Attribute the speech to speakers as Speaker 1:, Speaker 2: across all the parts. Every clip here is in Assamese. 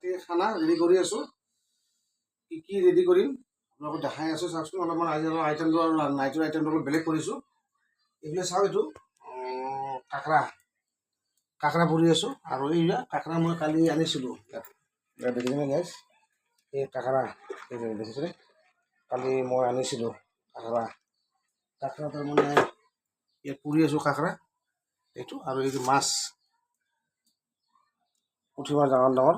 Speaker 1: ৰাতিৰ খানা ৰেডি কৰি আছোঁ। কি ৰেডি কৰিম আপোনালোকক দেখাই আছোঁ, চাওকচোন। অলপমান আজি অলপ আইটেমটো আৰু নাইটৰ আইটেমটো অলপ বেলেগ কৰিছোঁ। এইবিলাক চাওক, এইটো কাঁকৰা পুৰি আছোঁ। আৰু এইবিলাক কাঁকৰা মই কালি আনিছিলোঁ। ইয়াত দেখিছেনে গাইজ, এই কাঁকৰা দেখিছেনে, কালি মই আনিছিলোঁ কাঁকৰা তাৰমানে ইয়াত পুৰি আছোঁ কাঁকৰা এইটো। আৰু এইটো মাছ, পুঠি মাছ ডাঙৰ ডাঙৰ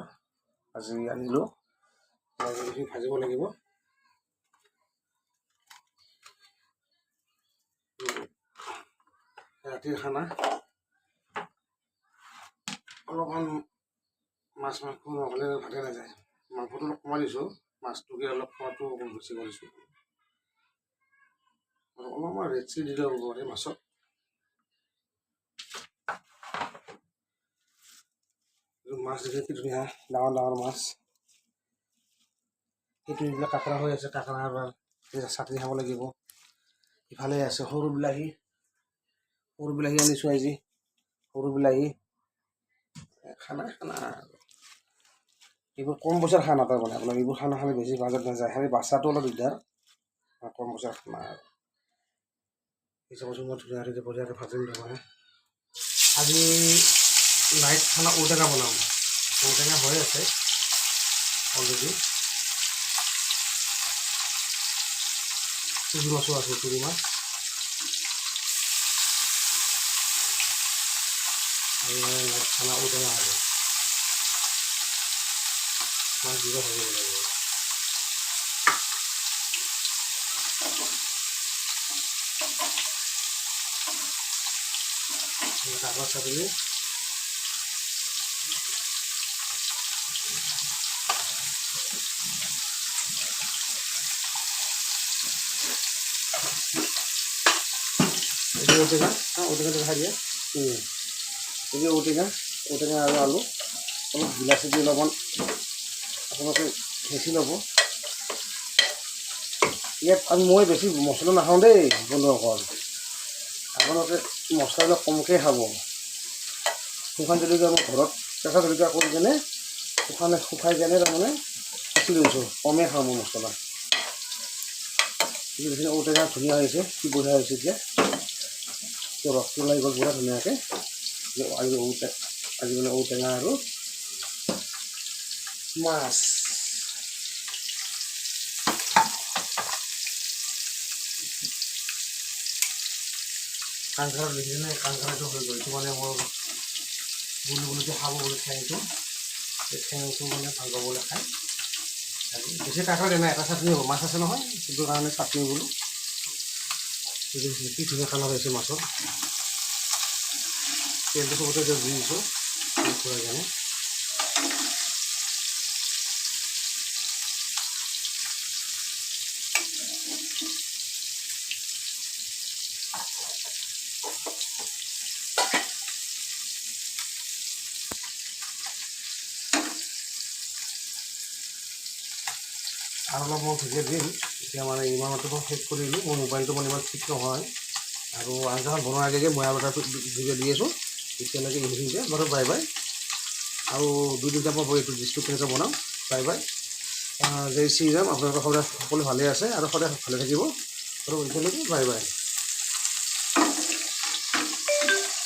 Speaker 1: আজি আনিলোঁ, ভাজিব লাগিব। ৰাতিৰ খানা অলপমান মাছ মাংস নহ'লে ভাতে নাযায়। মাংসটো অলপ কমাই দিছোঁ, মাছটোকে অলপ খোৱাটো বেছি কৰিছোঁ। অলপমান ৰেড চিলি দি ল'ব পাৰে মাছত। মাছ দেখি কি ধুনীয়া ডাঙৰ ডাঙৰ মাছ। সেইটো এইবিলাক কাঁকৰা হৈ আছে, কাঁকৰা চাটনি খাব লাগিব। ইফালে আছে সৰু বিলাহী আনিছোঁ আজি। সৰু বিলাহী খানা এইবোৰ কম পইচাৰ খানা তাৰমানে। আপোনাৰ এইবোৰ খানা খালে বেছি বাজেট নাযায়, খালি বাচ্ছাটো অলপ দিগদাৰ। কম পইচাৰ খানা আৰু হিচাপত মই ধুনীয়াকৈ বঢ়িয়াকৈ ভাজিম তাৰমানে। আজি নাইট খানা ঔটেঙা বনাম। ঔটেঙা হৈ আছে অলৰেডি। তুৰি মাছো আছে, তুৰি মাছ। আৰু নাইট খানা ঔটেঙা হ'ব। মাছ দিব ভাজিব লাগিব। কাঁকৰা চাটনি, ঔটেঙা খাই দিয়ে। এই ঔটেঙা আৰু আলু, অলপ বিলাহী দি অলপমান আপোনালোকে হেঁচি ল'ব। ইয়াত মই বেছি মছলা নাখাওঁ দেই বন্ধুসকল, আপোনালোকে মছলাবিলাক কমকৈ খাব। শুকান জলকীয়া মই ঘৰত কেঁচা জলকীয়া কৰি কেনে শুকাই কেনে তাৰমানে পিচি লৈছোঁ, কমেই খাওঁ মই মছলা। ঔটেঙা ধুনীয়া হৈছে, কি বঢ়িয়া হৈছে। এতিয়া ৰসটো ওলাই গ'ল পুৰা ধুনীয়াকৈ। আজি মানে ঔটেঙা আৰু মাছ। কাংখাৰা দেখিছেনে, কাংখাৰাটো হৈ গ'ল। এইটো মানে মোৰ বুলুকে খাব বুলি ঠেংটো, এই ঠেংটো মানে ভাল পাবলৈ খায়। বেছি কাঁকৰা দিয়া নাই, এটা চাটনি হ'ব। মাছ আছে নহয়, সেইটো কাৰণে চাটনি বোলো। কি ধুনীয়া কালাৰ হৈছে মাছৰ। তেলটো চবতে দি দিছোঁ খুৱাই কেনে। আৰু অলপ মই ভিডিঅ' দিম। এতিয়া মানে ইমানতো মই শেষ কৰিলোঁ। মোৰ মোবাইলটো মানে ইমান ঠিক নহয়, আৰু আঞ্জাখন বনোৱাৰ আগে মই আৰু এটা ভিডিঅ' দি আছোঁ। তেতিয়ালৈকে এইখিনিতে বাৰু বাই বাই। আৰু দুই তিনিটা মই এইটো ডিষ্ট্ৰিক্ট কেনেকৈ বনাম। বাই বাই, জয় শ্ৰীৰাম। আপোনালোকৰ সদায় সকলো ভালে আছে আৰু সদায় ভালে থাকিব। আৰু এতিয়ালৈকে বাই বাই।